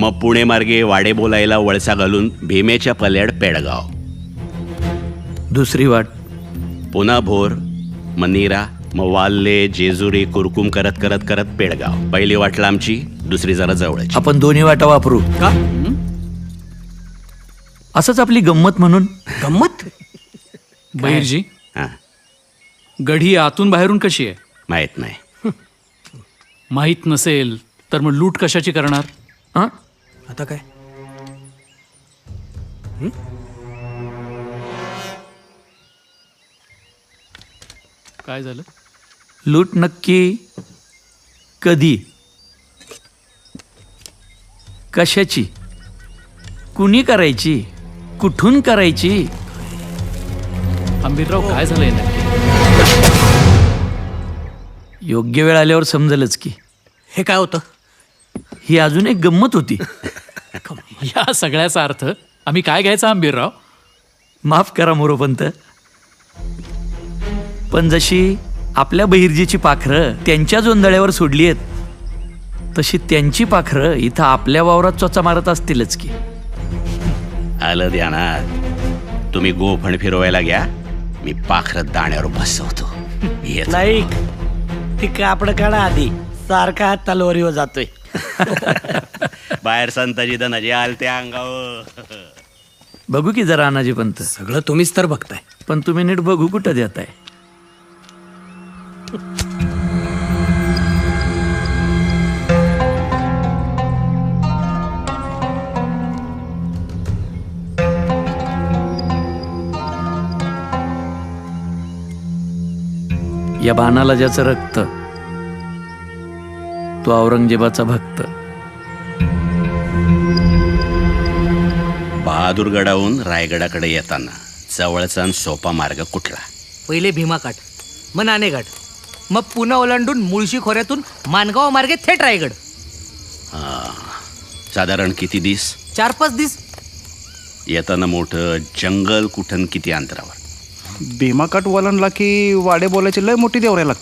मग पुणे मार्गे वाडे बोलायला वळसा घालून भीमेच्या पल्याड पेडगाव. दुसरी वाट पुन्हा भोर, मनीरा, मग वाल्ले, जेजुरी, कुरकुम करत करत करत पेडगाव. पहिली वाट लांबची, दुसरी जरा जवळची. आपण दोन्ही वाटा वापरू का? असंच आपली गंमत म्हणून. गंमत? बहिरजी, हां, गढी आतून बाहेरून कशी आहे? माहीत नाही. माहीत नसेल तर मग लूट कशाची करणार? हा? आता काय? काय झालं? लूट नक्की कधी, कशाची, कुणी करायची, कुठून करायची? आंबीरराव, काय झालंय नक्की? योग्य वेळ आल्यावर समजेलच की. हे काय होतं? ही अजून एक गंमत होती. या सगळ्याचा अर्थ आम्ही काय घ्यायचा आंबीरराव? माफ करा मोरोपंत, पण जशी आपल्या बहिर्जीची पाखरं त्यांच्या जोंधळ्यावर सोडली आहेत, तशी त्यांची पाखरं इथं आपल्या वावरात चोचा मारत असतीलच की. आलं ध्यानात. तुम्ही गोफण फिरवायला घ्या, मी पाखरत दाण्यावर बसवतो. येतो. नाईक, ती कापड काढा आधी. सारखा हात तलवारीवर जातोय. बाहेर संताजी धनाजी आलते अंगावर. बघू की जरा अनाजी पंत. सगळं तुम्हीच तर बघताय. पण तुम्ही नीट बघू कुठं देताय? या बाणाला ज्याचं रक्त, तो औरंगजेबाचा भक्त. बहादूरगडाहून रायगडाकडे येताना जवळचा आणि सोपा मार्ग कुठला? पहिले भीमाघाट, मग नाणेघाट, मग पुन्हा ओलांडून मुळशी खोऱ्यातून मानगाव मार्गे थेट रायगड. साधारण किती दिस? 4-5 दिस. येताना मोठं जंगल कुठं किती अंतरावर? भीमाकाठ वलंडला की वाडे बोलायची लय मोठी देवऱ्या लागते.